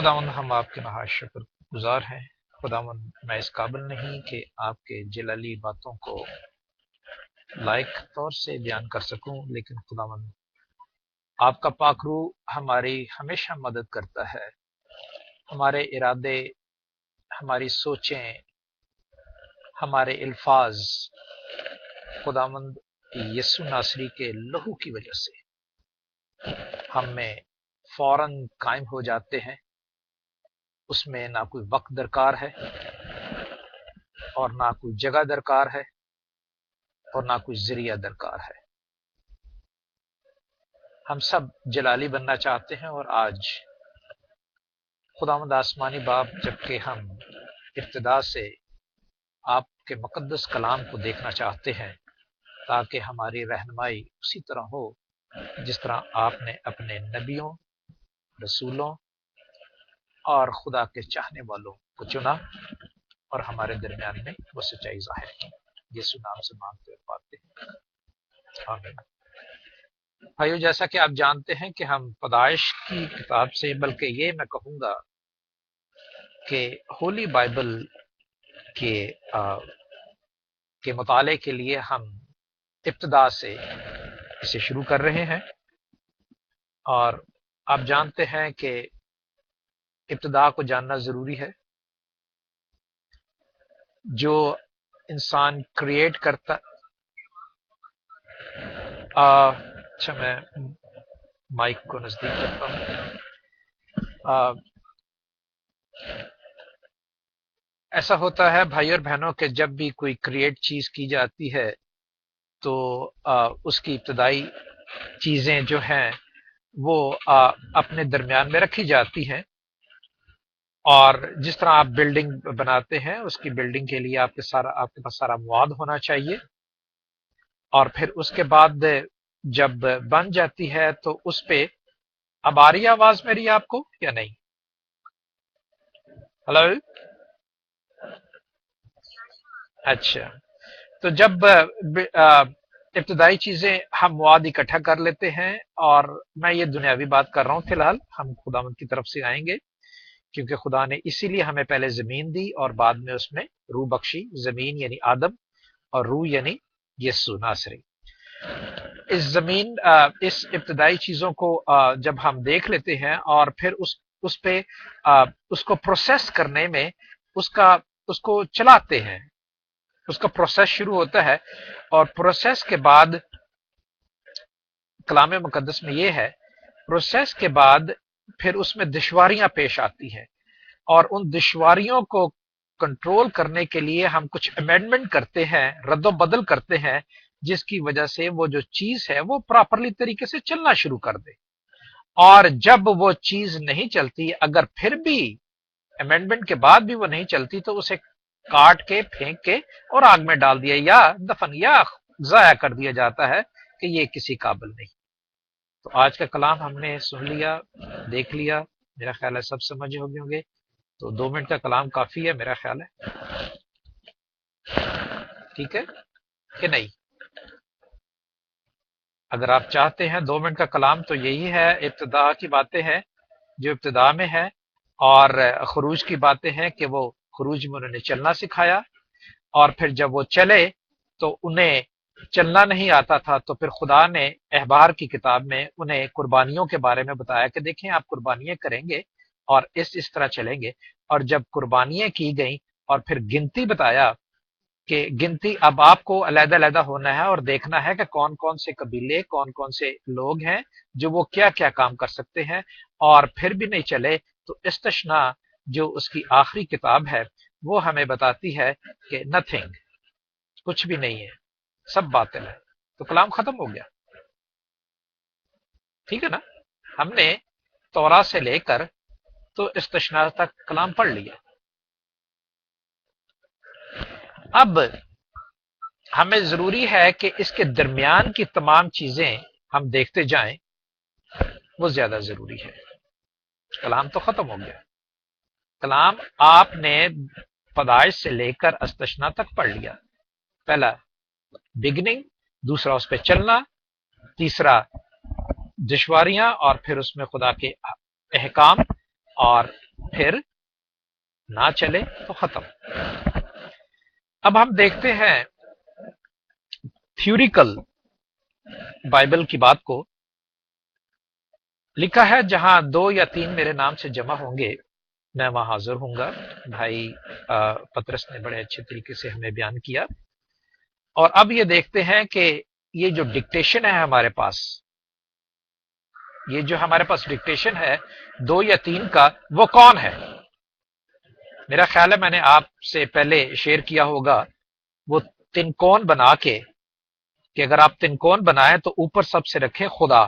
خداوند ہم آپ کے نہایت شکر گزار ہیں۔ خداوند میں اس قابل نہیں کہ آپ کے جلالی باتوں کو لائق طور سے بیان کر سکوں، لیکن خداوند آپ کا پاک روح ہماری ہمیشہ مدد کرتا ہے۔ ہمارے ارادے، ہماری سوچیں، ہمارے الفاظ خداوند یسوع ناصری کے لہو کی وجہ سے ہم میں فوراً قائم ہو جاتے ہیں۔ اس میں نہ کوئی وقت درکار ہے اور نہ کوئی جگہ درکار ہے اور نہ کوئی ذریعہ درکار ہے۔ ہم سب جلالی بننا چاہتے ہیں، اور آج خداوند آسمانی باپ جبکہ ہم ابتدا سے آپ کے مقدس کلام کو دیکھنا چاہتے ہیں تاکہ ہماری رہنمائی اسی طرح ہو جس طرح آپ نے اپنے نبیوں، رسولوں اور خدا کے چاہنے والوں کو چنا اور ہمارے درمیان میں وہ سچائی ظاہر کی۔ یسوع نام سے مانگتے اور پاتے ہیں، آمین۔ بھائیو، جیسا کہ آپ جانتے ہیں کہ ہم پیدائش کی کتاب سے، بلکہ یہ میں کہوں گا کہ ہولی بائبل کے مطالعے کے لیے ہم ابتدا سے اسے شروع کر رہے ہیں، اور آپ جانتے ہیں کہ ابتدا کو جاننا ضروری ہے۔ جو انسان کریٹ کرتا اچھا، میں مائک کو نزدیک کرتا ہوں۔ ایسا ہوتا ہے بھائی اور بہنوں کہ جب بھی کوئی کریٹ چیز کی جاتی ہے تو اس کی ابتدائی چیزیں جو ہیں وہ اپنے درمیان میں رکھی جاتی ہیں، اور جس طرح آپ بلڈنگ بناتے ہیں، اس کی بلڈنگ کے لیے آپ کے پاس سارا مواد ہونا چاہیے، اور پھر اس کے بعد جب بن جاتی ہے تو اس پہ اب آ رہی آواز میری آپ کو یا نہیں؟ ہلو، اچھا۔ تو جب ابتدائی چیزیں ہم مواد اکٹھا کر لیتے ہیں، اور میں یہ دنیاوی بات کر رہا ہوں، فی الحال ہم خداوند کی طرف سے آئیں گے کیونکہ خدا نے اسی لیے ہمیں پہلے زمین دی اور بعد میں اس میں روح بخشی۔ زمین یعنی آدم، اور روح یعنی یسوع ناصری۔ اس زمین اس ابتدائی چیزوں کو جب ہم دیکھ لیتے ہیں اور پھر اس پہ اس کو پروسیس کرنے میں اس کو چلاتے ہیں، اس کا پروسیس شروع ہوتا ہے، اور پروسیس کے بعد کلام مقدس میں یہ ہے، پروسیس کے بعد پھر اس میں دشواریاں پیش آتی ہیں، اور ان دشواریوں کو کنٹرول کرنے کے لیے ہم کچھ امینڈمنٹ کرتے ہیں، رد و بدل کرتے ہیں، جس کی وجہ سے وہ جو چیز ہے وہ پراپرلی طریقے سے چلنا شروع کر دے۔ اور جب وہ چیز نہیں چلتی، اگر پھر بھی امینڈمنٹ کے بعد بھی وہ نہیں چلتی، تو اسے کاٹ کے، پھینک کے اور آگ میں ڈال دیا یا دفن یا ضائع کر دیا جاتا ہے کہ یہ کسی قابل نہیں۔ تو آج کا کلام ہم نے سن لیا، دیکھ لیا، میرا خیال ہے سب سمجھے ہوں گے، تو 2 منٹ کا کلام کافی ہے میرا خیال ہے، ٹھیک ہے کہ نہیں؟ اگر آپ چاہتے ہیں 2 منٹ کا کلام، تو یہی ہے، ابتدا کی باتیں ہیں جو ابتدا میں ہے، اور خروج کی باتیں ہیں کہ وہ خروج میں انہوں نے چلنا سکھایا، اور پھر جب وہ چلے تو انہیں چلنا نہیں آتا تھا، تو پھر خدا نے احبار کی کتاب میں انہیں قربانیوں کے بارے میں بتایا کہ دیکھیں آپ قربانیاں کریں گے اور اس طرح چلیں گے، اور جب قربانیاں کی گئیں اور پھر گنتی بتایا کہ گنتی اب آپ کو علیحدہ علیحدہ ہونا ہے اور دیکھنا ہے کہ کون کون سے قبیلے، کون کون سے لوگ ہیں جو وہ کیا کیا کام کر سکتے ہیں، اور پھر بھی نہیں چلے، تو استثنا جو اس کی آخری کتاب ہے وہ ہمیں بتاتی ہے کہ نتھنگ، کچھ بھی نہیں ہے، سب باطل ہے۔ تو کلام ختم ہو گیا، ٹھیک ہے نا؟ ہم نے تورات سے لے کر تو استثنا تک کلام پڑھ لیا۔ اب ہمیں ضروری ہے کہ اس کے درمیان کی تمام چیزیں ہم دیکھتے جائیں، وہ زیادہ ضروری ہے۔ کلام تو ختم ہو گیا، کلام آپ نے پیدائش سے لے کر استثنا تک پڑھ لیا۔ پہلا بگننگ، دوسرا اس پہ چلنا، تیسرا دشواریاں، اور پھر اس میں خدا کے احکام، اور फिर ना चले तो खत्म। अब हम देखते हैं थ्योरिकल बाइबल की बात को। लिखा है जहां 2 या 3 मेरे नाम से जमा होंगे मैं वहां हाजिर हूंगा। भाई पतरस ने बड़े अच्छे तरीके से हमें बयान किया। और अब ये देखते हैं कि ये जो डिक्टेशन है हमारे पास, ये जो हमारे पास डिक्टेशन है 2 या 3 का, वो कौन है? मेरा ख्याल है मैंने आपसे पहले शेयर किया होगा वो तिनकोन बना के, कि अगर आप तिनकोन बनाए तो ऊपर सबसे रखें खुदा,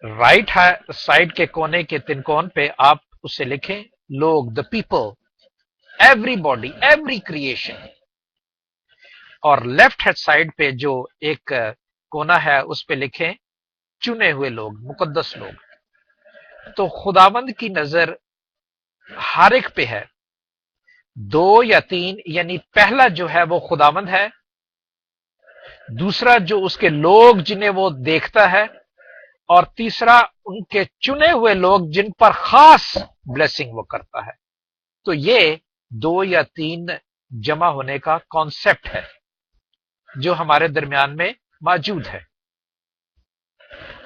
राइट साइड के कोने के तिनकोन पे आप उसे लिखें लोग, the people, everybody, every creation. और लेफ्ट हैंड साइड पे जो एक कोना है उस पे लिखें चुने हुए लोग, मुकद्दस लोग। तो खुदावंद की नजर हर एक पे है। 2 या 3 यानी पहला जो है वो खुदावंद है, दूसरा जो उसके लोग जिन्हें वो देखता है, और तीसरा उनके चुने हुए लोग जिन पर खास ब्लेसिंग वो करता है। तो ये 2 या 3 जमा होने का कॉन्सेप्ट है जो हमारे दरमियान में मौजूद है।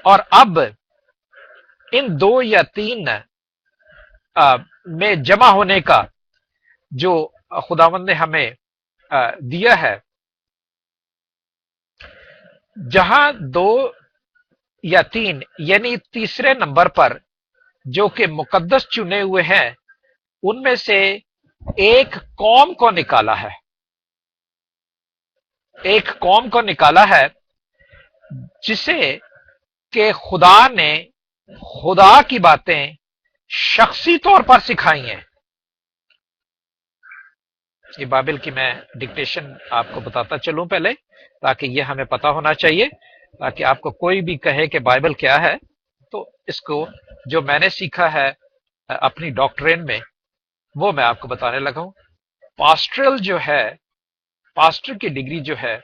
और अब इन 2 या 3 में जमा होने का जो खुदावंद ने हमें दिया है, जहां 2 या 3 यानी तीसरे नंबर पर जो कि मुकद्दस चुने हुए हैं, उनमें से एक कौम को निकाला है, एक कौम को निकाला है जिसे कि खुदा ने खुदा की बातें शख्सी तौर पर सिखाई हैं। ये बाइबल की मैं डिक्टेशन आपको बताता चलूं पहले, ताकि ये हमें पता होना चाहिए, ताकि आपको कोई भी कहे कि बाइबल क्या है तो इसको जो मैंने सीखा है अपनी डॉक्ट्रिन में वो मैं आपको बताने लगा हूं। पास्टरल जो है, पास्टर की डिग्री जो है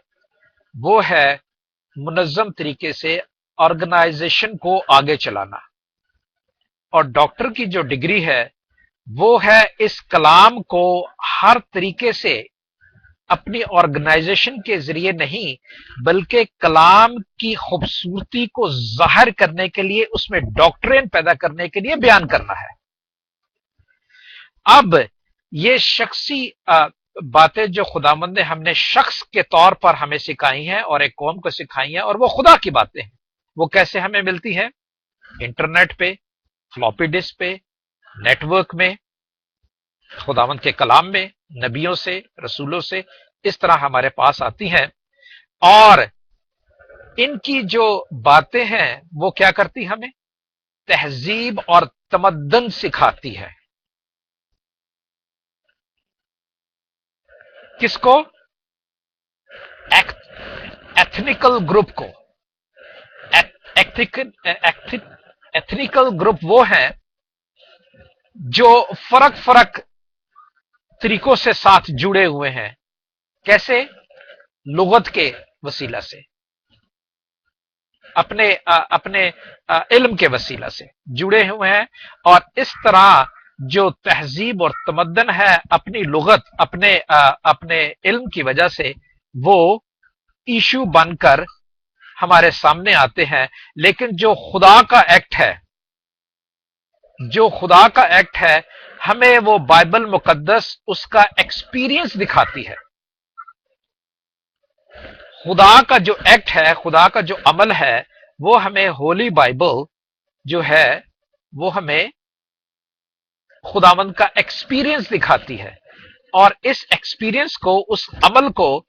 वो है मुनज़्ज़म तरीके से ऑर्गेनाइजेशन को आगे चलाना, और डॉक्टर की जो डिग्री है वो है इस कलाम को हर तरीके से अपनी ऑर्गेनाइजेशन के जरिए नहीं बल्कि कलाम की खूबसूरती को जाहिर करने के लिए, उसमें डॉक्ट्रिन पैदा करने के लिए बयान करना है। अब ये शख्सी बातें जो खुदावंद ने हमने शख्स के तौर पर हमें सिखाई हैं और एक कौम को सिखाई हैं, और वो खुदा की बातें हैं, वो कैसे हमें मिलती हैं? इंटरनेट पे, फ्लॉपी डिस्क पे, नेटवर्क में, खुदावंद के कलाम में, नबियों से, रसूलों से, इस तरह हमारे पास आती हैं। और इनकी जो बातें हैं वो क्या करती, हमें तहजीब और तमद्दन सिखाती है। किसको? एथनिकल ग्रुप को। एथनिकल ग्रुप वो हैं जो फर्क फर्क तरीकों से साथ जुड़े हुए हैं। कैसे? लुगत के वसीला से, अपने इल्म के वसीला से जुड़े हुए हैं। और इस तरह जो तहजीब और तमद्दन है अपनी लुगत, अपने इल्म की वजह से वो इशू बनकर हमारे सामने आते हैं। लेकिन जो खुदा का एक्ट है, जो खुदा का एक्ट है, हमें वो बाइबल मुकद्दस उसका एक्सपीरियंस दिखाती है। खुदा का जो एक्ट है, खुदा का जो अमल है, वो हमें होली बाइबल जो है वो हमें खुदावंद का एक्सपीरियंस दिखाती है। और इस एक्सपीरियंस को, उस अमल को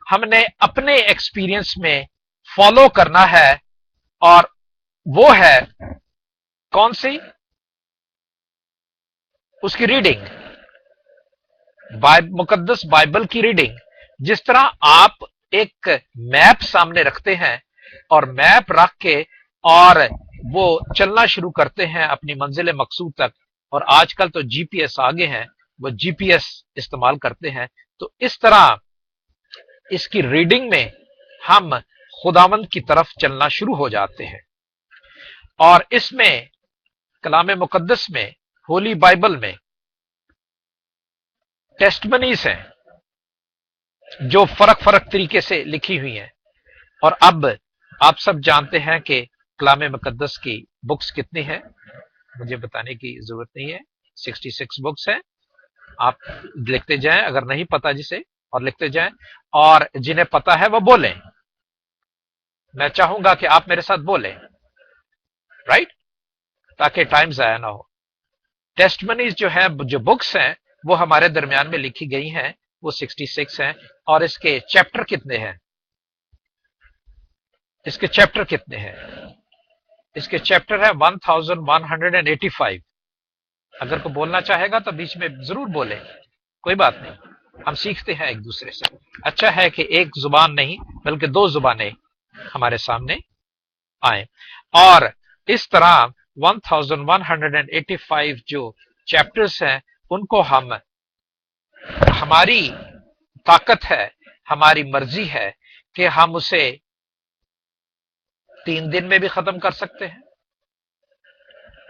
हमने अपने एक्सपीरियंस में फॉलो करना है। और वो है कौन सी? उसकी रीडिंग, मुकद्दस बाइबल की रीडिंग। जिस तरह आप एक मैप सामने रखते हैं और मैप रख के और वो चलना शुरू करते हैं अपनी मंजिल मकसूद तक, और आजकल तो जीपीएस आगे हैं, वो जीपीएस इस्तेमाल करते हैं। तो इस तरह इसकी रीडिंग में हम खुदावंद की तरफ चलना शुरू हो जाते हैं। और इसमें कलाम मुकद्दस में, होली बाइबल में टेस्टमनीज हैं जो फर्क फर्क तरीके से लिखी हुई हैं। और अब आप सब जानते हैं कि कलाम मुकद्दस की बुक्स कितनी हैं, मुझे बताने की जरूरत नहीं है, 66 बुक्स हैं। आप लिखते जाएं, अगर नहीं पता जिसे, और लिखते जाएं, और जिन्हें पता है वो बोलें। मैं चाहूंगा कि आप मेरे साथ बोलें, राइट, ताकि टाइम जाया ना हो। टेस्टमनीज जो है, जो बुक्स हैं, वो हमारे दरमियान में लिखी गई हैं, वो 66 हैं। और इसके चैप्टर कितने हैं? इसके चैप्टर कितने हैं? इसके चैप्टर है 1185। अगर कोई बोलना चाहेगा तो बीच में जरूर बोले, कोई बात नहीं, हम सीखते हैं एक दूसरे से। अच्छा है कि एक जुबान नहीं बल्कि दो जुबानें हमारे सामने आए। और इस तरह 1185 जो चैप्टर्स हैं, उनको हम, हमारी ताकत है, हमारी मर्जी है कि हम उसे 3 दिन में भी खत्म कर सकते हैं,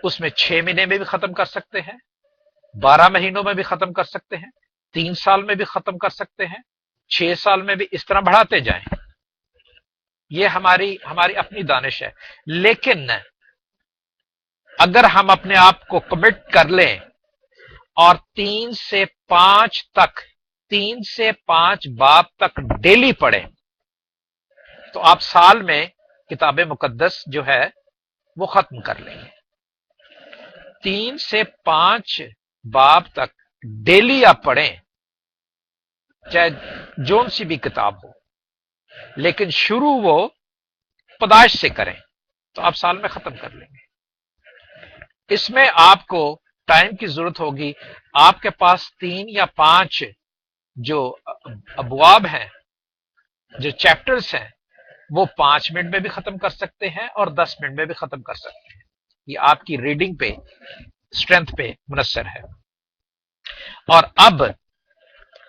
उसमें 6 महीने में भी खत्म कर सकते हैं, 12 महीनों में भी खत्म कर सकते हैं, 3 साल में भी खत्म कर सकते हैं, 6 साल में भी, इस तरह बढ़ाते जाएं। ये हमारी अपनी दानिश है। लेकिन अगर हम अपने आप को कमिट कर लें और 3 से 5 बाब तक डेली पढ़ें, तो आप साल में किताब मुकद्दस जो है वो खत्म कर लेंगे। 3 से 5 बाब तक डेली आप पढ़ें, चाहे जोन सी भी किताब हो, लेकिन शुरू वो पदाइश से करें, तो आप साल में खत्म कर लेंगे। इसमें आपको टाइम की जरूरत होगी। आपके पास 3 या 5 जो अबवाब हैं, जो चैप्टर्स हैं, वो 5 मिनट में भी खत्म कर सकते हैं और 10 मिनट में भी खत्म कर सकते हैं। ये आपकी रीडिंग पे, स्ट्रेंथ पे मुनस्सर है। और अब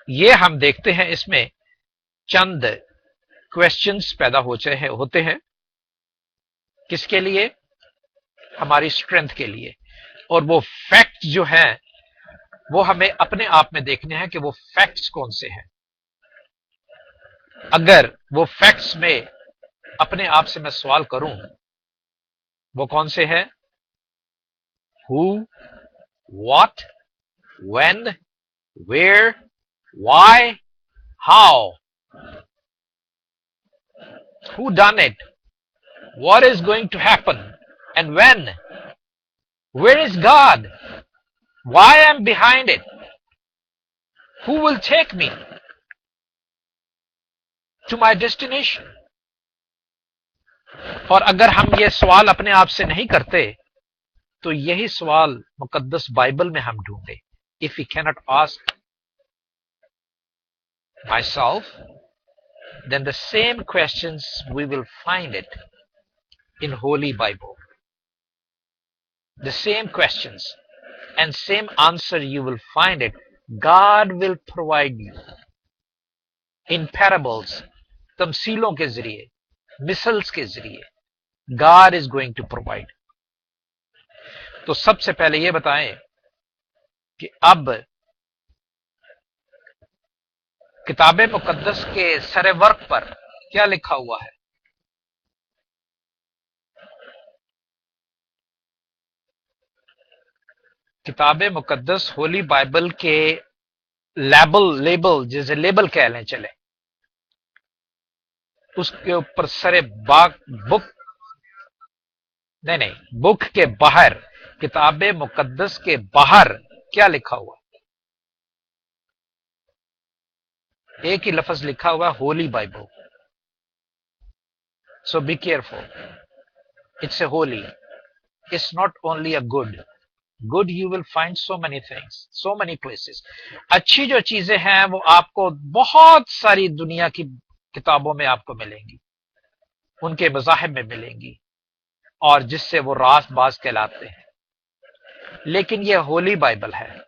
ये हम देखते हैं, इसमें चंद क्वेश्चंस पैदा होते हैं। किसके लिए? हमारी स्ट्रेंथ के लिए। और वो फैक्ट जो है वो हमें अपने आप में देखने हैं कि वो फैक्ट्स कौन से हैं। अगर वो फैक्ट्स में अपने आप से मैं सवाल करूं, वो कौन से हैं? Who, what, when, where, why, how, who done it, what is going to happen, and when, where is God, why I'm behind it, who will take me to my destination। और अगर हम ये सवाल अपने आप से नहीं करते तो यही सवाल मुकद्दस बाइबल में हम ढूंढे। If we cannot ask myself, then the same questions we will find it in Holy Bible. The same questions and same answer you will find it. God will provide you in parables, तमसीलों के जरिए, micelles के जरिए। God is going to provide. तो सबसे पहले ये बताएं कि अब किताब मुकद्दस के सरे वर्क पर क्या लिखा हुआ है। किताब मुकद्दस, होली बाइबल के लेबल जैसे लेबल कह लें चले, उसके ऊपर सरे बुक के बाहर, किताब मुकद्दस के बाहर क्या लिखा हुआ? एक ही लफ्ज लिखा हुआ, Holi Bible. So be careful, it's a Holi, it's not only a good. Good you will find so many things, so many places. अच्छी जो चीजें हैं वो आपको बहुत सारी दुनिया की किताबों में आपको मिलेंगी, उनके मज़ाहिब में मिलेंगी, और जिससे वो रास्त बाज कहलाते हैं। लेकिन ये होली बाइबल है,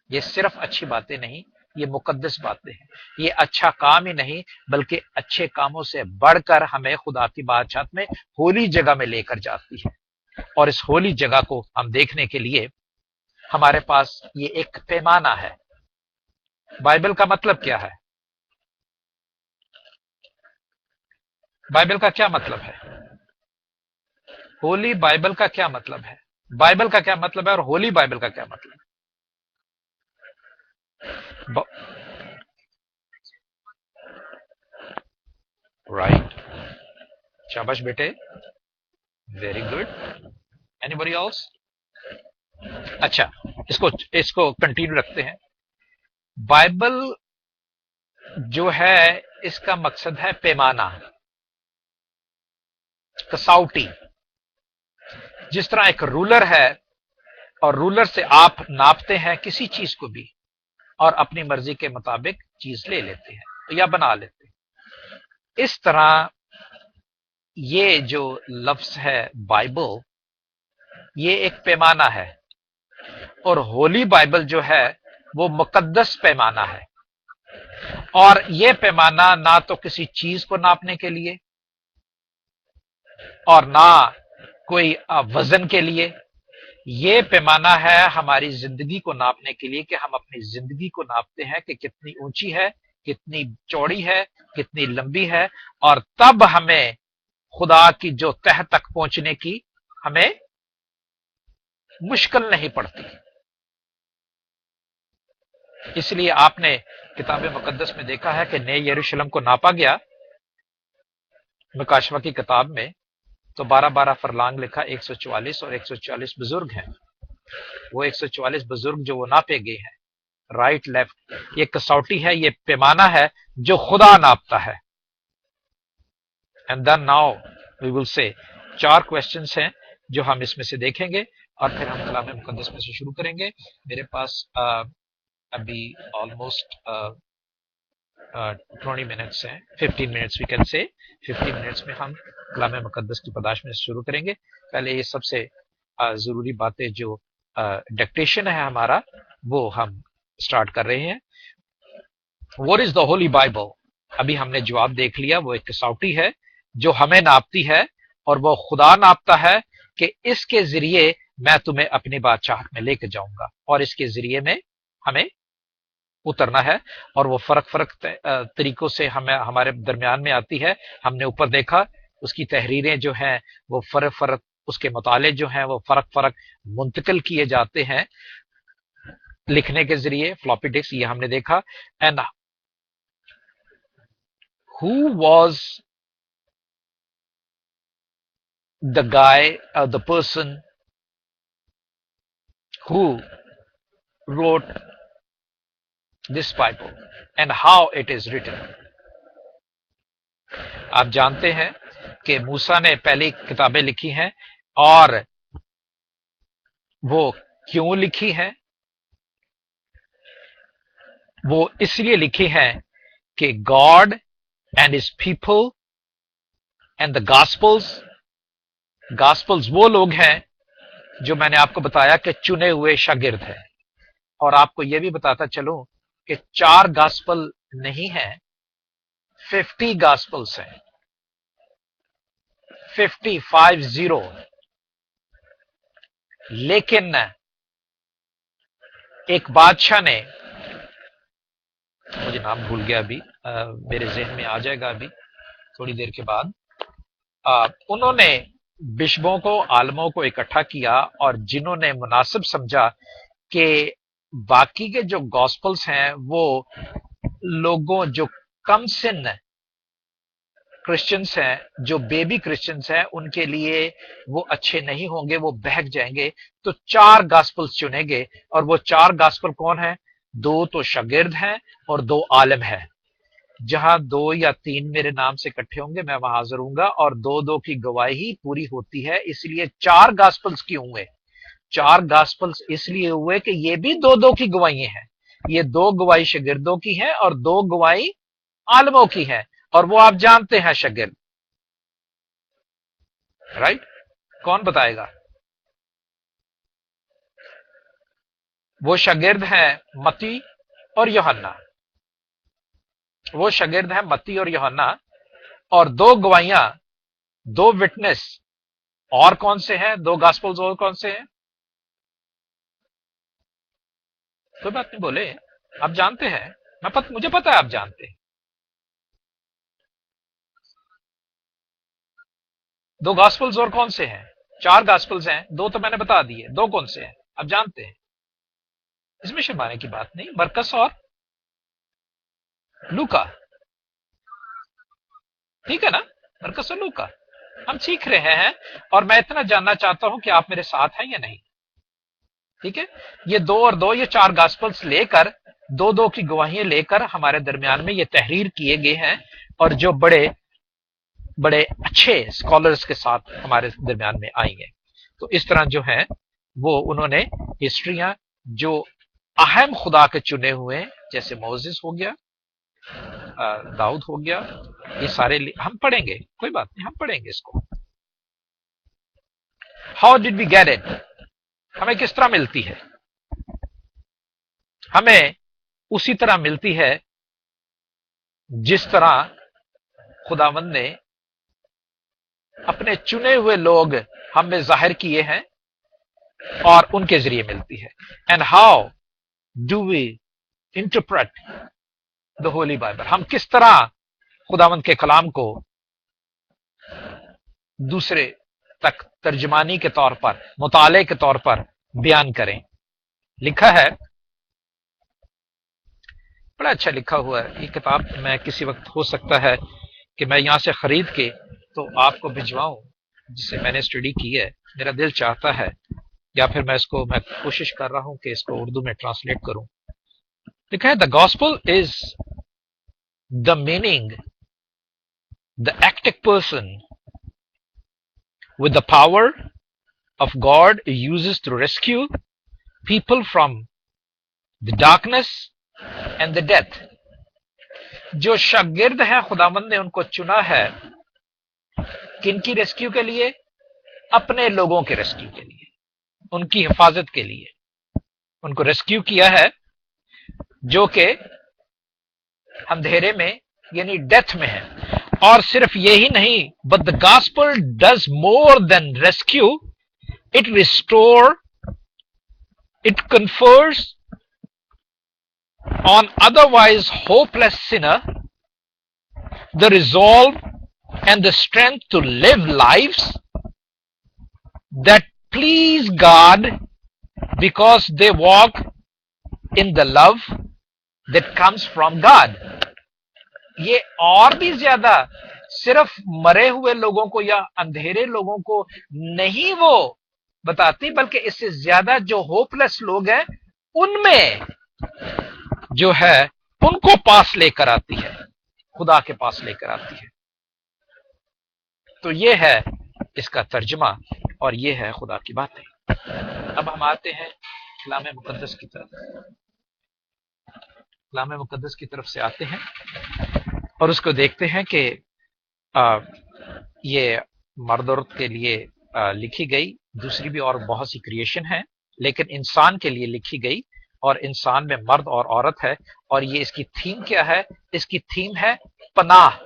ये सिर्फ अच्छी बातें नहीं, ये मुकद्दस बातें हैं। ये अच्छा काम ही नहीं बल्कि अच्छे कामों से बढ़कर हमें खुदा की बादशाहत में होली जगह में लेकर जाती है। اور اس ہوली जगह को हम देखने के लिए हमारे पास ये एक पैमाना है। बाइबल का मतलब क्या है? बाइबल का क्या मतलब है? होली बाइबल का क्या मतलब है? बाइबल का क्या मतलब है और होली बाइबल का क्या मतलब है? राइट, शाबाश बेटे, वेरी गुड। Anybody else? अच्छा, इसको इसको कंटिन्यू रखते हैं। बाइबल जो है इसका मकसद है पैमाना, कसौटी। जिस तरह एक रूलर है और रूलर से आप नापते हैं किसी चीज को भी और अपनी मर्जी के मुताबिक चीज ले लेते हैं या बना लेते हैं, इस तरह ये जो लफ्ज है बाइबल, ये एक पैमाना है। और होली बाइबल जो है वो मुकद्दस पैमाना है। और ये पैमाना ना तो किसी चीज को नापने के लिए और ना कोई वजन के लिए, ये पैमाना है हमारी जिंदगी को नापने के लिए कि हम अपनी जिंदगी को नापते हैं कि कितनी ऊंची है, कितनी चौड़ी है, कितनी लंबी है, और तब हमें खुदा की जो तह तक पहुंचने की हमें मुश्किल नहीं पड़ती। इसलिए आपने किताब मुकद्दस में देखा है कि नए यरूशलेम को नापा गया मुकाशवा की किताब में, तो 12-12 फरलांग लिखा, 144 और 144 बुजुर्ग हैं। वो 144 बुजुर्ग जो वो नापे गए हैं, राइट लेफ्ट, ये कसौटी है, ये पैमाना है जो खुदा नापता है। And then now we will say 4 questions हैं जो हम इसमें से देखेंगे और फिर हम कलाम मुकद्दस में से शुरू करेंगे। मेरे पास अभी ऑलमोस्ट 20 मिनट्स हैं, 15 minutes we can say. 15 minutes में हम कलाम मुकद्दस की पदाश में शुरू करेंगे। पहले ये सबसे जरूरी बातें जो डिक्टेशन है हमारा, वो हम स्टार्ट कर रहे हैं। What is the Holi Bible? अभी हमने जवाब देख लिया, वो एक कसौटी है जो हमें नापती है और वो खुदा नापता है कि इसके जरिए मैं तुम्हें अपनी बादशाह में लेके जाऊंगा और इसके जरिए में हमें उतरना है। और वो फर्क फर्क तरीकों से हमें हमारे दरमियान में आती है। हमने ऊपर देखा उसकी तहरीरें जो हैं वो फर्क फर्क, उसके मुताले जो हैं वो फर्क फर्क मुंतकिल किए जाते हैं लिखने के जरिए, फ्लॉपी डिस्क, ये हमने देखा। And who was the guy, the person who wrote this Bible and how it is written? आप जानते हैं कि मूसा ने पहली किताबें लिखी हैं और वो क्यों लिखी हैं? वो इसलिए लिखी हैं कि God and his people and the gospels वो लोग हैं जो मैंने आपको बताया कि चुने हुए शागिर्द हैं। और आपको यह भी बताता चलूं कि 4 गॉस्पल नहीं है, 50 गॉस्पल्स हैं, 50। लेकिन एक बादशाह ने, मुझे नाम भूल गया अभी, मेरे जहन में आ जाएगा अभी थोड़ी देर के बाद, उन्होंने बिशपों को, आलमों को इकट्ठा किया और जिन्होंने मुनासिब समझा कि बाकी के जो गॉस्पल्स हैं वो लोगों जो कम सिन क्रिश्चियंस हैं, जो बेबी क्रिश्चियंस हैं, उनके लिए वो अच्छे नहीं होंगे, वो बहक जाएंगे। तो 4 गॉस्पल्स चुने गए और वो 4 गॉस्पल कौन है? 2 तो शागिर्द हैं और 2 आलिम हैं। जहां 2 या 3 मेरे नाम से इकट्ठे होंगे मैं वहां हाजिर हूंगा और 2-2 की गवाही पूरी होती है। इसलिए 4 गॉस्पल्स क्यों हुए? 4 गॉस्पल्स इसलिए हुए कि ये भी 2-2 की गवाहियां हैं। ये 2 गवाही शागिर्दों की हैं और 2 गवाही आलमों की हैं, और वो आप जानते हैं शागिर्द, राइट? कौन बताएगा? वो शागिर्द हैं मत्ती और यूहन्ना। वो शागिर्द हैं मत्ती और यूहन्ना, और 2 गवाहियां, 2 विटनेस اور کون سے ہیں 2 گاسپلز؟ اور کون سے ہیں؟ کوئی بات نہیں، بولے، آپ جانتے ہیں، مجھے پتا ہے آپ جانتے ہیں۔ 2 گاسپلز اور کون سے ہیں؟ 4 گاسپلز ہیں، 2 تو میں نے بتا دیے، 2 کون سے ہیں آپ جانتے ہیں؟ اس میں شرمانے کی بات نہیں، مرکس اور لوکا، ٹھیک ہے نا؟ مرکس اور لوکا ہم سیکھ رہے ہیں، اور میں اتنا جاننا چاہتا ہوں کہ آپ میرے ساتھ ہیں یا نہیں، ٹھیک ہے؟ یہ 2 اور 2، یہ 4 گاسپلز لے کر 2 کی گواہیاں لے کر ہمارے درمیان میں یہ تحریر کیے گئے ہیں، اور جو بڑے بڑے اچھے اسکالرز کے ساتھ ہمارے درمیان میں آئی ہیں۔ تو اس طرح جو ہیں وہ انہوں نے ہسٹریاں جو اہم خدا کے چنے ہوئے ہیں، جیسے موزس ہو گیا، داؤد ہو گیا، یہ سارے ہم پڑھیں گے، کوئی بات نہیں، ہم پڑھیں گے اس کو۔ How did we get it? ہمیں کس طرح ملتی ہے؟ ہمیں اسی طرح ملتی ہے جس طرح خداوند نے اپنے چنے ہوئے لوگ ہم میں ظاہر کیے ہیں، اور ان کے ذریعے ملتی ہے۔ And how do we interpret the Holy Bible? ہم کس طرح خداوند کے کلام کو دوسرے تک ترجمانی کے طور پر، مطالعے کے طور پر بیان کریں؟ لکھا ہے، بڑا اچھا لکھا ہوا ہے یہ کتاب، میں کسی وقت ہو سکتا ہے کہ میں یہاں سے خرید کے تو آپ کو بھجواؤں، جسے میں نے اسٹڈی کی ہے، میرا دل چاہتا ہے، یا پھر میں کوشش کر رہا ہوں کہ اس کو اردو میں ٹرانسلیٹ کروں۔ لکھا ہے، the gospel is the meaning, the active person with the power of God uses to rescue people from the darkness and the death۔ جو شاگرد ہیں خداوند نے ان کو چنا ہے، کن کی ریسکیو کے لیے؟ اپنے لوگوں کے ریسکیو کے لیے، ان کی حفاظت کے لیے ان کو ریسکیو کیا ہے، جو کہ اندھیرے میں یعنی ڈیتھ میں ہے۔ اور صرف یہی نہیں، but the gospel does more than rescue, it restore, it confers on otherwise hopeless sinner the resolve and the strength to live lives that please God, because they walk in the love that comes from God۔ یہ اور بھی زیادہ صرف مرے ہوئے لوگوں کو یا اندھیرے لوگوں کو نہیں وہ بتاتی، بلکہ اس سے زیادہ جو ہوپ لیس لوگ ہیں ان میں جو ہے ان کو پاس لے کر آتی ہے، خدا کے پاس لے کر آتی ہے۔ تو یہ ہے اس کا ترجمہ، اور یہ ہے خدا کی باتیں۔ اب ہم آتے ہیں کلام مقدس کی طرف، کلام مقدس کی طرف سے آتے ہیں اور اس کو دیکھتے ہیں کہ یہ مرد عورت کے لیے لکھی گئی، دوسری بھی اور بہت سی کریشن ہیں، لیکن انسان کے لیے لکھی گئی، اور انسان میں مرد اور عورت ہے۔ اور یہ اس کی تھیم کیا ہے؟ اس کی تھیم ہے پناہ،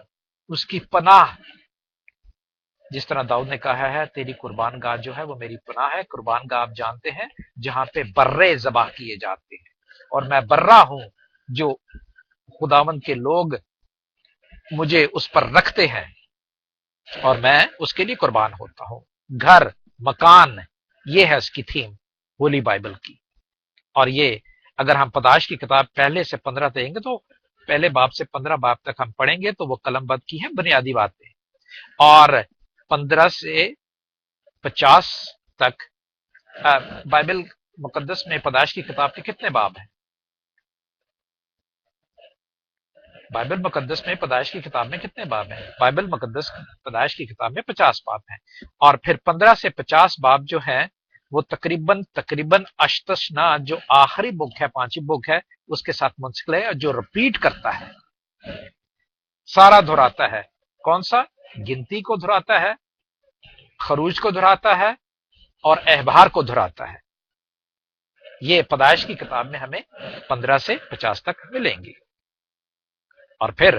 اس کی پناہ۔ جس طرح داؤد نے کہا ہے، تیری قربان گاہ جو ہے وہ میری پناہ ہے۔ قربان گاہ آپ جانتے ہیں جہاں پہ برے ذبح کیے جاتے ہیں، اور میں برا ہوں جو خداوند کے لوگ مجھے اس پر رکھتے ہیں، اور میں اس کے لیے قربان ہوتا ہوں۔ گھر، مکان، یہ ہے اس کی تھیم ہولی بائبل کی۔ اور یہ اگر ہم پیدائش کی کتاب پہلے سے 15 دیں گے تو پہلے باب سے 15 باب تک ہم پڑھیں گے تو وہ قلم بند کی ہیں بنیادی باتیں، اور 15 سے 50 تک بائبل مقدس میں پیدائش کی کتاب کے کتنے باب ہیں؟ بائبل مقدس میں پیدائش کی کتاب میں کتنے باب ہیں؟ بائبل مقدس پیدائش کی کتاب میں 50 باب ہیں، اور پھر 15 سے 50 باب جو ہیں وہ تقریباً اشتشنا جو آخری بک ہے، 5ویں بک ہے، اس کے ساتھ منسلک ہے، جو رپیٹ کرتا ہے، سارا دہراتا ہے۔ کون سا؟ گنتی کو دہراتا ہے، خروج کو دہراتا ہے، اور احبار کو دہراتا ہے۔ یہ پیدائش کی کتاب میں ہمیں 15 سے 50 تک ملیں گی۔ اور پھر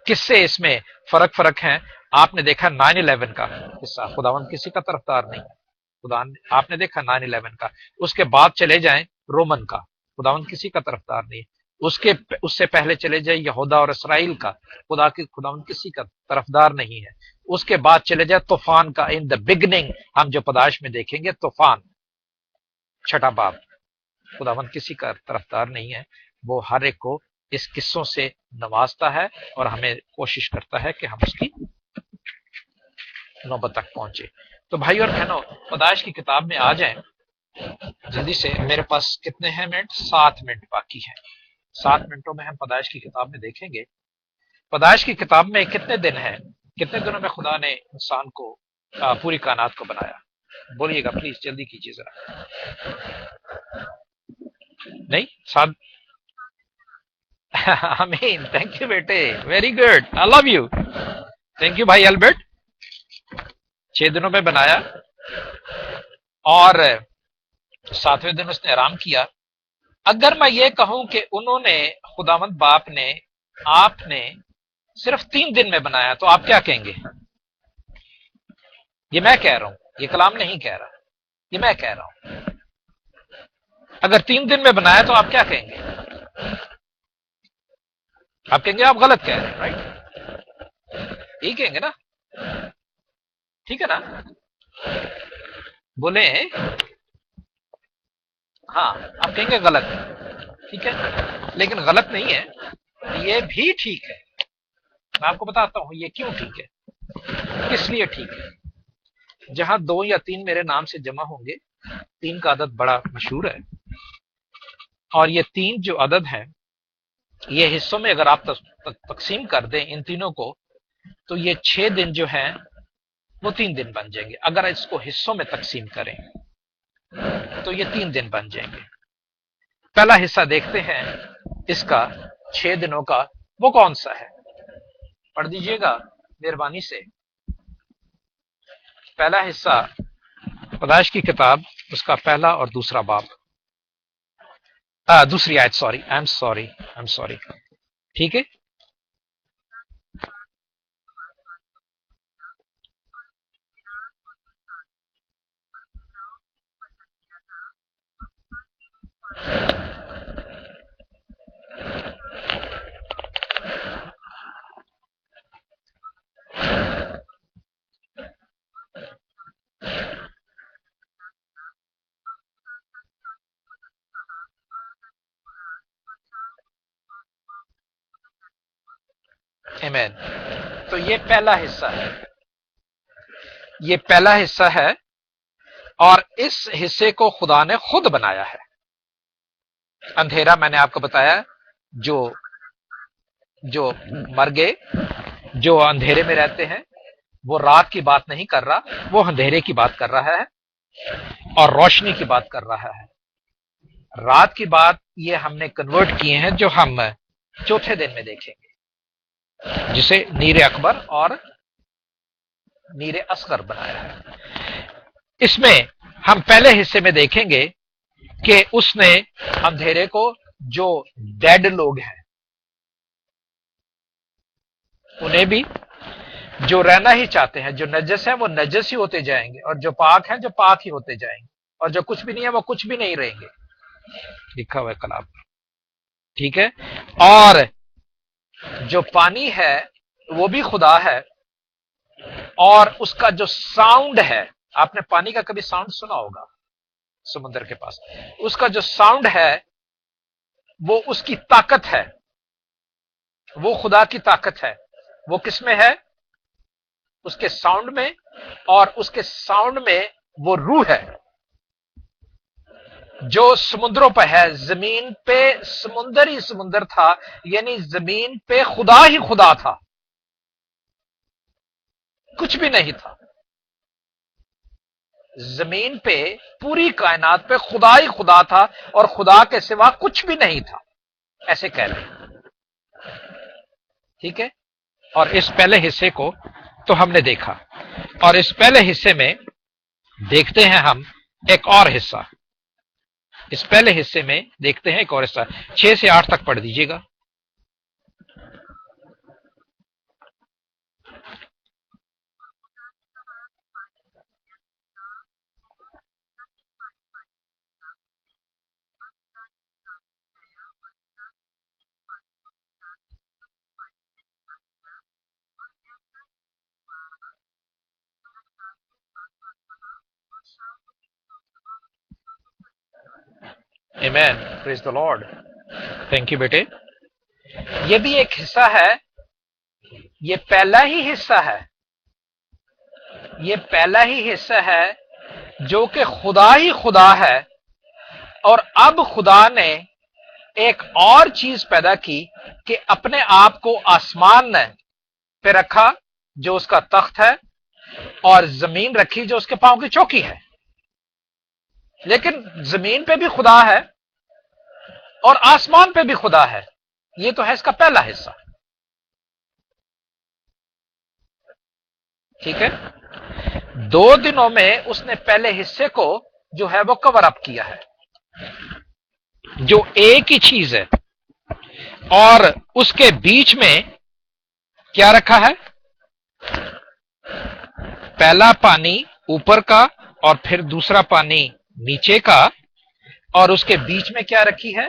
کس سے اس میں فرق ہیں؟ आपने देखा 9/11 का हिस्सा, खुदावंद किसी का तरफदार नहीं है। खुदा आपने देखा 9/11 का, उसके बाद चले जाएं रोमन का, खुदावंद किसी का तरफदार नहीं है। उसके उससे पहले चले जाए यहूदा और इसराइल का, खुदावंद किसी का तरफदार नहीं है। उसके बाद चले जाए तूफान का, इन द बिगनिंग हम जो पदाश में देखेंगे तूफान, छठा बाब, खुदावंद किसी का तरफदार नहीं है। वो हर एक को इस किस्सों से नवाजता है और हमें कोशिश करता है कि हम उसकी नौबत तक पहुंचे। तो भाई और बहनों, पदाइश की किताब में आ जाएं जल्दी से। मेरे पास कितने हैं मिनट? 7 मिनट बाकी है। 7 मिनटों में हम पदाइश की किताब में देखेंगे पदाइश की किताब में कितने दिन है, कितने दिनों में खुदा ने इंसान को, पूरी कायनात को बनाया। बोलिएगा प्लीज, जल्दी कीजिए जरा। नहीं, 7। आमीन, थैंक यू बेटे, very good, I love you, thank you भाई अल्बर्ट। 6 दिनों में बनाया और 7वें दिन उसने आराम किया। अगर मैं ये कहूं कि उन्होंने, खुदावंद बाप ने, आपने सिर्फ 3 दिन में बनाया, तो आप क्या कहेंगे? ये मैं कह रहा हूं, ये कलाम नहीं कह रहा, ये मैं कह रहा हूं। अगर 3 दिन में बनाया तो आप क्या कहेंगे? आप कहेंगे आप गलत कह रहे हैं, राइट? यही कहेंगे ना, ठीक है ना? बोले हाँ, आप कहेंगे गलत, ठीक है, लेकिन गलत नहीं है, ये भी ठीक है। मैं आपको बताता हूं ये क्यों ठीक है, किस लिए ठीक है। जहां 2 या 3 मेरे नाम से जमा होंगे, 3 का अदद बड़ा मशहूर है, और ये 3 जो अदद है, ये हिस्सों में अगर आप तकसीम कर दें इन तीनों को, तो ये 6 दिन जो हैं वो 3 दिन बन जाएंगे। अगर इसको हिस्सों में तकसीम करें तो ये 3 दिन बन जाएंगे। पहला हिस्सा देखते हैं इसका 6 दिनों का, वो कौन सा है? पढ़ दीजिएगा मेहरबानी से। पहला हिस्सा पैदाइश की किताब, उसका पहला और दूसरा बाब, दूसरी आयत, सॉरी, आई एम सॉरी, ठीक है। आमीन। तो ये पहला हिस्सा है, ये पहला हिस्सा है, और इस हिस्से को खुदा ने खुद बनाया है। अंधेरा, मैंने आपको बताया, जो जो मर गए, जो अंधेरे में रहते हैं, वो रात की बात नहीं कर रहा, वो अंधेरे की बात कर रहा है और रोशनी की बात कर रहा है। रात की बात ये हमने कन्वर्ट किए हैं, जो हम चौथे दिन में देखेंगे, जिसे नीर अकबर और नीर असगर बनाया है। इसमें हम पहले हिस्से में देखेंगे कि उसने अंधेरे को, जो डेड लोग हैं उन्हें भी, जो रहना ही चाहते हैं, जो नजस है वो नजस ही होते जाएंगे, और जो पाक है जो पाक ही होते जाएंगे, और जो कुछ भी नहीं है वो कुछ भी नहीं रहेंगे। लिखा हुआ है कलाम, ठीक है। और जो पानी है वो भी खुदा है, और उसका जो साउंड है, आपने पानी का कभी साउंड सुना होगा समुद्र के पास, उसका जो साउंड है वो उसकी ताकत है, वो खुदा की ताकत है। वो किसमें है? उसके साउंड में, और उसके साउंड में वो रूह है जो समुद्रों पर है। जमीन पे समुंदर ही समुंदर था, यानी जमीन पे खुदा ही खुदा था, कुछ भी नहीं था। जमीन पे, पूरी कायनात पे खुदा ही खुदा था, और खुदा के सिवा कुछ भी नहीं था, ऐसे कह रहे, ठीक है। और इस पहले हिस्से को तो हमने देखा, और इस पहले हिस्से में देखते हैं हम एक और हिस्सा। इस पहले हिस्से में देखते हैं एक और हिस्सा, 6 से 8 तक पढ़ दीजिएगा। آمین، پریز دی لارڈ. تھینک یو بیٹے. یہ بھی ایک حصہ ہے، یہ پہلا ہی حصہ ہے، یہ پہلا ہی حصہ ہے جو کہ خدا ہی خدا ہے، اور اب خدا نے ایک اور چیز پیدا کی کہ اپنے آپ کو آسمان پہ رکھا جو اس کا تخت ہے، اور زمین رکھی جو اس کے پاؤں کی چوکی ہے. لیکن زمین پہ بھی خدا ہے اور آسمان پہ بھی خدا ہے. یہ تو ہے اس کا پہلا حصہ. ٹھیک ہے. 2 دنوں میں اس نے پہلے حصے کو جو ہے وہ کور اپ کیا ہے، جو ایک ہی چیز ہے، اور اس کے بیچ میں کیا رکھا ہے؟ پہلا پانی اوپر کا اور پھر دوسرا پانی نیچے کا، اور اس کے بیچ میں کیا رکھی ہے؟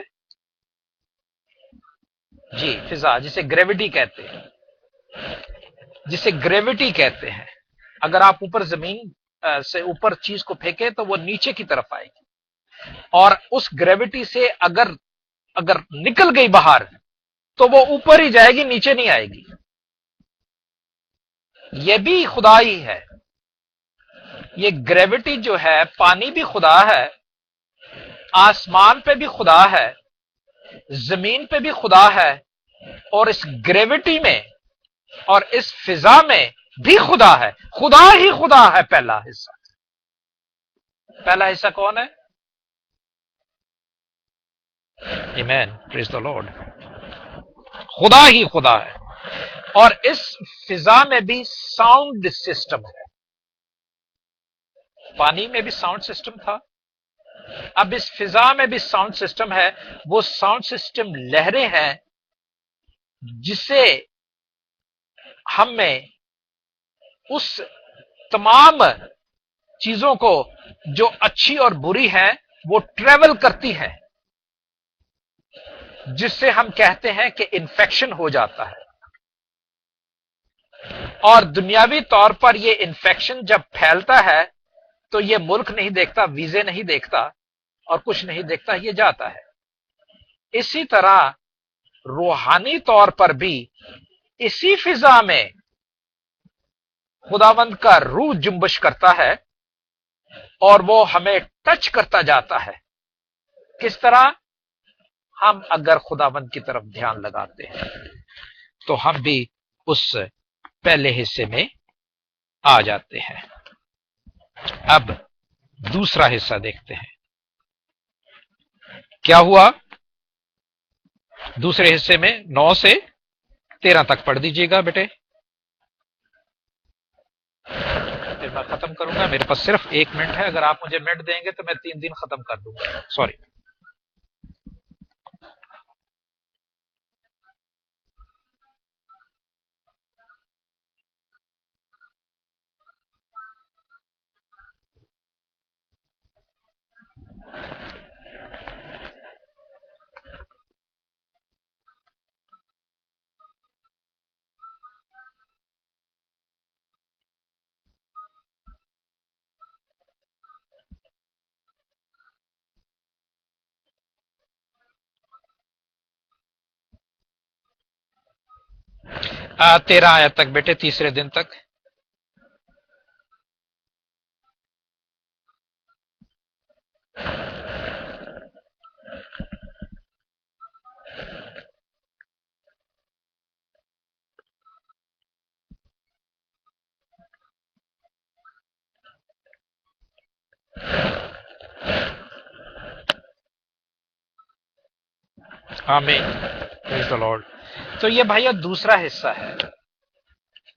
جی، فضا، جسے گریوٹی کہتے ہیں، جسے گریوٹی کہتے ہیں. اگر آپ اوپر زمین سے اوپر چیز کو پھینکے تو وہ نیچے کی طرف آئے گی، اور اس گریوٹی سے اگر نکل گئی باہر تو وہ اوپر ہی جائے گی، نیچے نہیں آئے گی. یہ بھی خدا ہی ہے. یہ گریوٹی جو ہے، پانی بھی خدا ہے، آسمان پہ بھی خدا ہے، زمین پہ بھی خدا ہے، اور اس گریوٹی میں اور اس فضا میں بھی خدا ہے. خدا ہی خدا ہے. پہلا حصہ کون ہے؟ آمین، پریز دی لارڈ. خدا ہی خدا ہے. اور اس فضا میں بھی ساؤنڈ سسٹم ہے. پانی میں بھی ساؤنڈ سسٹم تھا، اب اس فضا میں بھی ساؤنڈ سسٹم ہے. وہ ساؤنڈ سسٹم لہریں ہیں جسے ہمیں اس تمام چیزوں کو جو اچھی اور بری ہیں وہ ٹریول کرتی ہیں، جس سے ہم کہتے ہیں کہ انفیکشن ہو جاتا ہے. اور دنیاوی طور پر یہ انفیکشن جب پھیلتا ہے تو یہ ملک نہیں دیکھتا، ویزے نہیں دیکھتا، اور کچھ نہیں دیکھتا، یہ جاتا ہے. اسی طرح روحانی طور پر بھی اسی فضا میں خداوند کا روح جنبش کرتا ہے اور وہ ہمیں ٹچ کرتا جاتا ہے. کس طرح؟ ہم اگر خداوند کی طرف دھیان لگاتے ہیں تو ہم بھی اس پہلے حصے میں آ جاتے ہیں. اب دوسرا حصہ دیکھتے ہیں کیا ہوا. دوسرے حصے میں 9 سے 13 تک پڑھ دیجیے گا بیٹے، پھر میں ختم کروں گا. میرے پاس صرف 1 منٹ ہے، اگر آپ مجھے منٹ دیں گے تو میں 3 دن ختم کر دوں گا. سوری. تیرہ آیت تک بیٹے، تیسرے دن تک. آمین، پریز دی لارڈ. تو یہ بھائیو دوسرا حصہ ہے.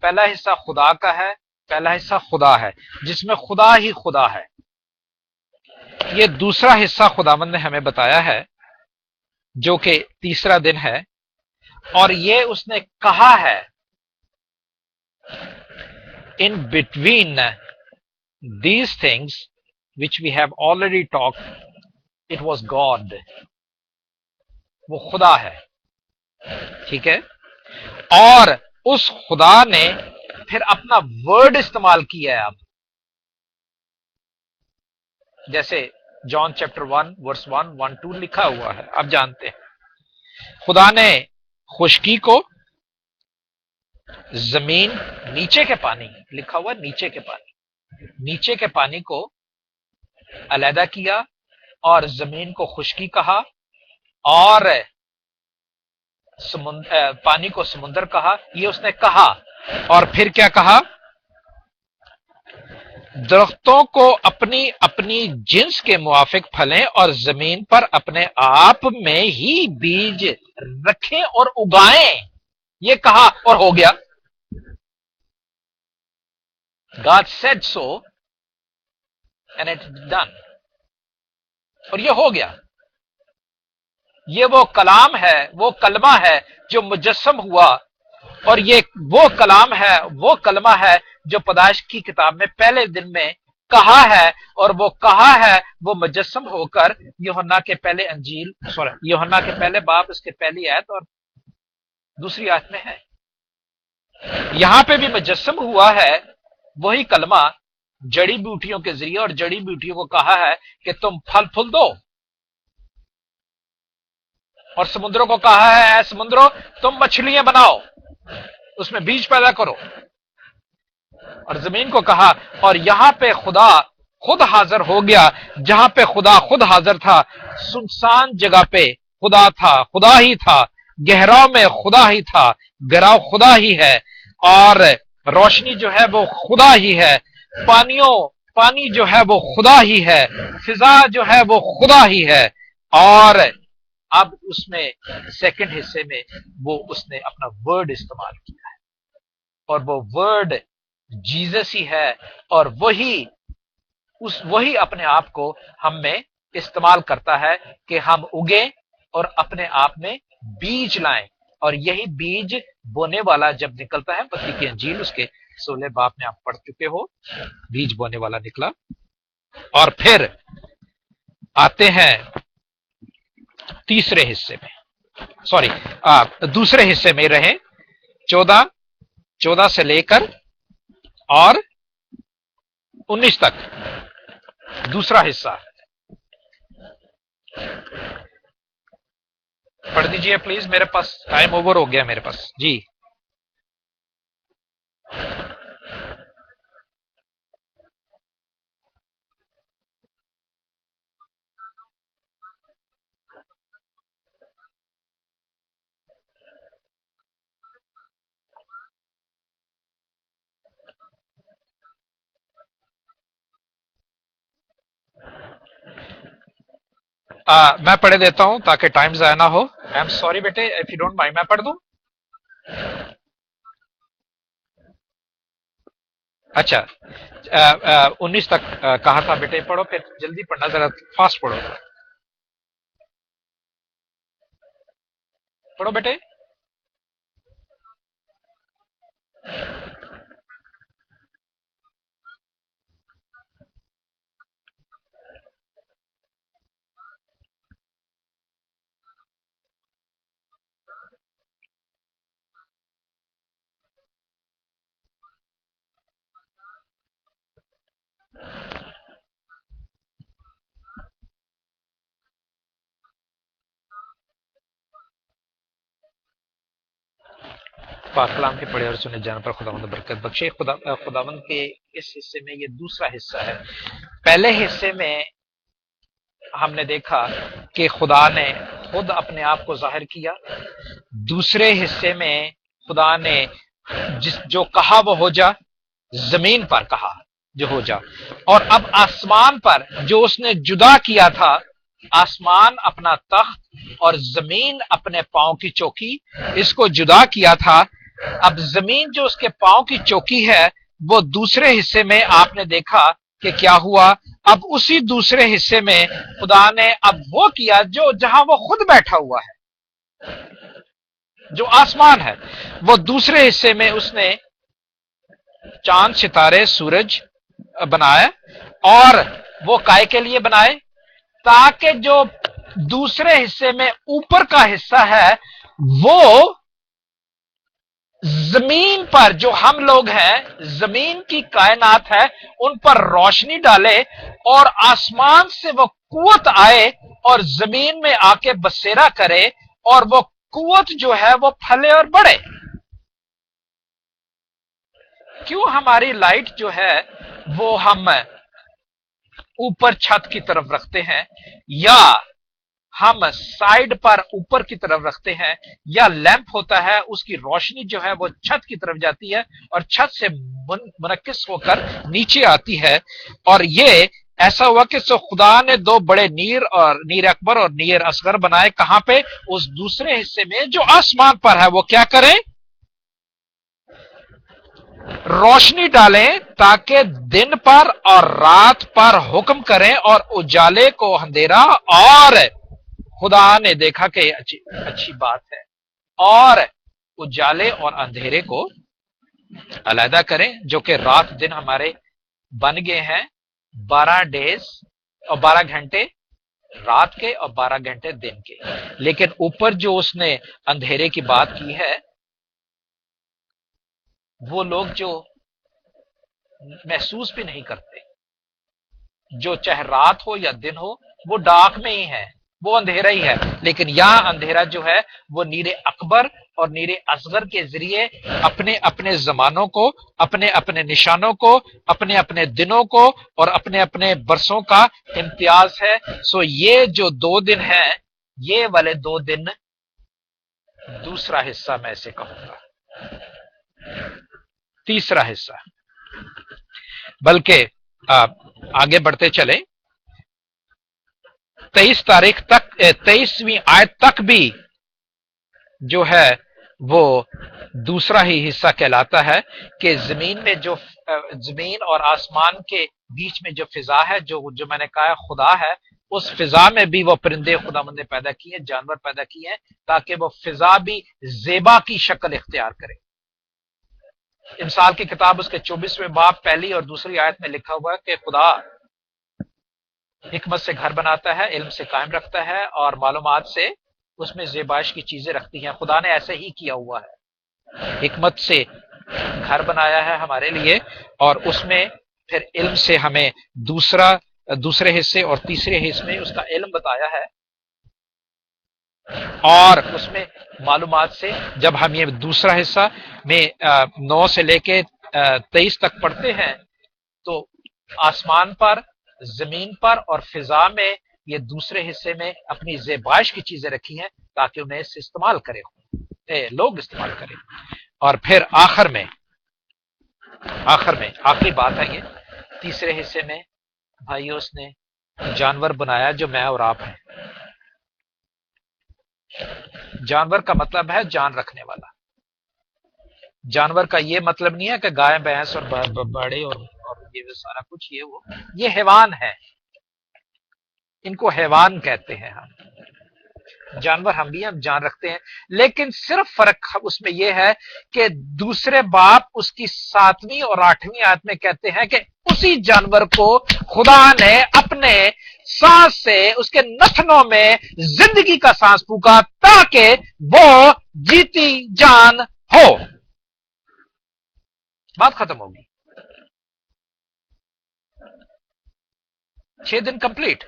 پہلا حصہ خدا کا ہے، پہلا حصہ خدا ہے جس میں خدا ہی خدا ہے. یہ دوسرا حصہ خداوند نے ہمیں بتایا ہے جو کہ تیسرا دن ہے، اور یہ اس نے کہا ہے in between these things which we have already talked, it was God. وہ خدا ہے. ٹھیک ہے. اور اس خدا نے پھر اپنا ورڈ استعمال کیا ہے. اب جیسے जॉन चैप्टर 1 वर्स 1 1 2 लिखा हुआ है, आप जानते हैं। खुदा ने खुश्की को, जमीन, नीचे के पानी, लिखा हुआ नीचे के पानी, नीचे के पानी को अलहदा किया और जमीन को खुश्की कहा, और पानी को समुंदर कहा। ये उसने कहा। और फिर क्या कहा? दरख्तों को अपनी अपनी जिन्स के मुआफिक फलें और जमीन पर अपने आप में ही बीज रखें और उगाएं। ये कहा और हो गया। God said so and it's done. और ये हो गया। ये वो कलाम है, वो कलमा है जो मुजस्सम हुआ, और ये वो कलाम है, वो कलमा है जो पैदाइश की किताब में पहले दिन में कहा है, और वो कहा है वो मुजस्सम होकर यूहन्ना के पहले अंजील, यूहन्ना के पहले बाब उसके पहली आयत और दूसरी आयत में है। यहां पे भी मुजस्सम हुआ है वही कलमा जड़ी बूटियों के जरिए, और जड़ी बूटियों को कहा है कि तुम फल फूल दो, और समुद्रों को कहा है ऐ समुद्रों तुम मछलियां बनाओ, उसमें बीज पैदा करो। और जमीन को कहा, और यहां पे खुदा खुद हाजिर हो गया। जहां पे खुदा खुद हाजिर था, सुनसान जगह पे खुदा था, खुदा ही था। गहराव में खुदा ही था, गहराव खुदा ही है, और रोशनी जो है वो खुदा ही है। पानी जो है वो खुदा ही है, फिजा जो है वो खुदा ही है। और अब उसमें सेकंड हिस्से में वो उसने अपना वर्ड इस्तेमाल किया है, और वो वर्ड जीसस ही है, और वही अपने आप को हम में इस्तेमाल करता है कि हम उगे और अपने आप में बीज लाएं। और यही बीज बोने वाला जब निकलता है, मत्ती की अंजील उसके 16 बाब में आप पढ़ चुके हो, बीज बोने वाला निकला। और फिर आते हैं तीसरे हिस्से में, सॉरी दूसरे हिस्से में रहे 14 से लेकर और 19 तक दूसरा हिस्सा पढ़ दीजिए प्लीज। मेरे पास टाइम ओवर हो गया मेरे पास जी। मैं पढ़े देता हूं ताकि टाइम जाया ना हो। आई एम सॉरी बेटे, इफ यू डोंट माइंड मैं पढ़ दूं? अच्छा, 19 तक कहा था बेटे, पढ़ो फिर, जल्दी पढ़ना, जरा फास्ट पढ़ो, पढ़ो बेटे। पाक कलाम के पढ़े और सुने जाने पर खुदावंद बरकत बख्शे। खुदावंद के इस हिस्से में ये दूसरा हिस्सा है। पहले हिस्से में हमने देखा कि खुदा ने खुद अपने आप को जाहिर किया। दूसरे हिस्से में खुदा ने जो कहा वो हो जा, जमीन पर कहा जो हो जा, और अब आसमान पर जो उसने जुदा किया था, आसमान अपना तख्त और जमीन अपने पांव की चौकी, इसको जुदा किया था। अब जमीन जो उसके पांव की चौकी है, वो दूसरे हिस्से में आपने देखा कि क्या हुआ। अब उसी दूसरे हिस्से में खुदा ने अब वो किया जो जहां वो खुद बैठा हुआ है, जो आसमान है। वो दूसरे हिस्से में उसने चांद, सितारे, सूरज बनाए, और वो काय के लिए बनाए, ताकि जो दूसरे हिस्से में ऊपर का हिस्सा है वो زمین پر جو ہم لوگ ہیں، زمین کی کائنات ہے، ان پر روشنی ڈالے اور آسمان سے وہ قوت آئے اور زمین میں آ کے بسیرا کرے اور وہ قوت جو ہے وہ پھلے اور بڑھے۔ کیوں ہماری لائٹ جو ہے وہ ہم اوپر چھت کی طرف رکھتے ہیں، یا ہم سائڈ پر اوپر کی طرف رکھتے ہیں، یا لیمپ ہوتا ہے اس کی روشنی جو ہے وہ چھت کی طرف جاتی ہے اور چھت سے منعکس ہو کر نیچے آتی ہے؟ اور یہ ایسا ہوا کہ سو خدا نے دو بڑے نیر، اور نیر اکبر اور نیر اصغر بنائے۔ کہاں پہ؟ اس دوسرے حصے میں جو آسمان پر ہے۔ وہ کیا کریں؟ روشنی ڈالیں تاکہ دن پر اور رات پر حکم کریں اور اجالے کو اندھیرا، اور خدا نے دیکھا کہ اچھی بات ہے، اور اجالے اور اندھیرے کو علیحدہ کریں، جو کہ رات دن ہمارے بن گئے ہیں، 12 ڈیز اور 12 گھنٹے رات کے اور 12 گھنٹے دن کے۔ لیکن اوپر جو اس نے اندھیرے کی بات کی ہے، وہ لوگ جو محسوس بھی نہیں کرتے، جو چاہے رات ہو یا دن ہو، وہ ڈارک میں ہی ہے، وہ اندھیرا ہی ہے۔ لیکن یہاں اندھیرا جو ہے وہ نیر اکبر اور نیر اصغر کے ذریعے اپنے اپنے زمانوں کو، اپنے اپنے نشانوں کو، اپنے اپنے دنوں کو اور اپنے اپنے برسوں کا امتیاز ہے۔ سو یہ جو 2 دن ہیں، یہ والے 2 دن دوسرا حصہ میں سے کہوں گا، تیسرا حصہ۔ بلکہ آگے بڑھتے چلیں، 23 تاریخ تک، 23ویں آیت تک بھی جو ہے وہ دوسرا ہی حصہ کہلاتا ہے، کہ زمین میں جو زمین اور آسمان کے بیچ میں جو فضا ہے، جو میں نے کہا خدا ہے، اس فضا میں بھی وہ پرندے خداوند نے پیدا کیے ہیں، جانور پیدا کیے ہیں، تاکہ وہ فضا بھی زیبا کی شکل اختیار کرے۔ انسان کی کتاب اس کے 24ویں باب پہلی اور دوسری آیت میں لکھا ہوا ہے کہ خدا حکمت سے گھر بناتا ہے، علم سے قائم رکھتا ہے، اور معلومات سے اس میں زیبائش کی چیزیں رکھتی ہیں۔ خدا نے ایسے ہی کیا ہوا ہے، حکمت سے گھر بنایا ہے ہمارے لیے، اور اس میں پھر علم سے ہمیں دوسرے حصے اور تیسرے حصے میں اس کا علم بتایا ہے، اور اس میں معلومات سے جب ہم یہ دوسرا حصہ میں 9 سے لے کے 23 تک پڑھتے ہیں، تو آسمان پر، زمین پر اور فضا میں یہ دوسرے حصے میں اپنی زیبائش کی چیزیں رکھی ہیں تاکہ انہیں استعمال کرے، لوگ استعمال کریں۔ اور پھر آخر میں آخری بات ہے، یہ تیسرے حصے میں بھائیو اس نے جانور بنایا جو میں اور آپ ہیں۔ جانور کا مطلب ہے جان رکھنے والا۔ جانور کا یہ مطلب نہیں ہے کہ گائے، بھینس اور بڑے اور یہ سارا کچھ، یہ حیوان ہے، ان کو حیوان کہتے ہیں ہم۔ جانور ہم بھی ہم جان رکھتے ہیں، لیکن صرف فرق اس میں یہ ہے کہ دوسرے باپ اس کی 7ویں اور 8ویں آیت میں کہتے ہیں کہ اسی جانور کو خدا نے اپنے سانس سے اس کے نتنوں میں زندگی کا سانس پھونکا تاکہ وہ جیتی جان ہو۔ بات ختم ہوگی، 6 دن کمپلیٹ۔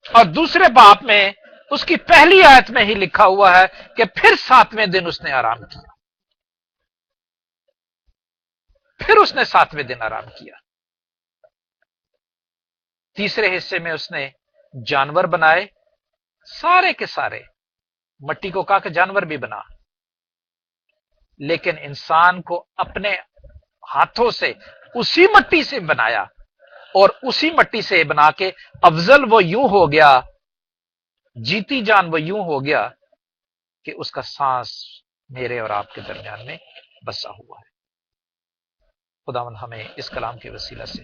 اور دوسرے باپ میں اس کی پہلی آیت میں ہی لکھا ہوا ہے کہ پھر 7ویں دن اس نے آرام کیا، پھر اس نے 7ویں دن آرام کیا۔ تیسرے حصے میں اس نے جانور بنائے، سارے کے سارے، مٹی کو کہا کہ جانور بھی بنا، لیکن انسان کو اپنے ہاتھوں سے اسی مٹی سے بنایا، اور اسی مٹی سے بنا کے افضل وہ یوں ہو گیا، جیتی جان وہ یوں ہو گیا کہ اس کا سانس میرے اور آپ کے درمیان میں بسا ہوا ہے۔ خداوند ہمیں اس کلام کے وسیلہ سے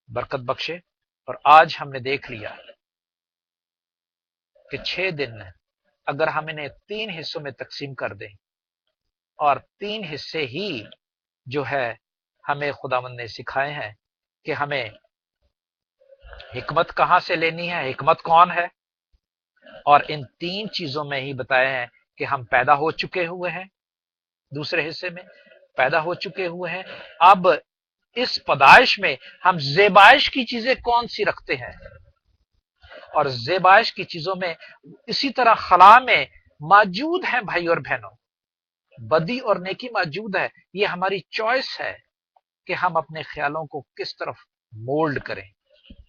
برکت بخشے، اور آج ہم نے دیکھ لیا کہ 6 دن اگر ہم انہیں 3 حصوں میں تقسیم کر دیں، اور 3 حصے ہی جو ہے ہمیں خداوند نے سکھائے ہیں کہ ہمیں حکمت کہاں سے لینی ہے، حکمت کون ہے، اور ان 3 چیزوں میں ہی بتائے ہیں کہ ہم پیدا ہو چکے ہوئے ہیں، دوسرے حصے میں پیدا ہو چکے ہوئے ہیں. اب اس پیدائش میں ہم زیبائش کی چیزیں کون سی رکھتے ہیں، اور زیبائش کی چیزوں میں اسی طرح خلا میں موجود ہیں بھائی اور بہنوں، بدی اور نیکی موجود ہے. یہ ہماری چوائس ہے کہ ہم اپنے خیالوں کو کس طرف مولڈ کریں.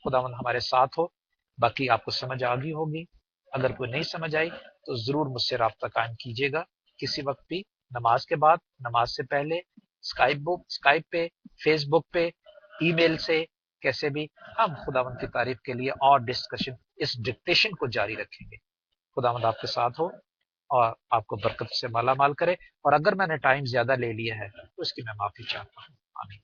خداوند ہمارے ساتھ ہو. باقی آپ کو سمجھ آ گئی ہوگی. اگر کوئی نہیں سمجھ آئی تو ضرور مجھ سے رابطہ قائم کیجیے گا کسی وقت بھی، نماز کے بعد، نماز سے پہلے، اسکائپ پہ، فیس بک پہ، ای میل سے، کیسے بھی ہم خداوند کی تعریف کے لیے اور ڈسکشن، اس ڈکٹیشن کو جاری رکھیں گے. خداوند آپ کے ساتھ ہو اور آپ کو برکت سے مالا مال کرے. اور اگر میں نے ٹائم زیادہ لے لیا ہے تو اس کی میں معافی چاہتا ہوں. آمین.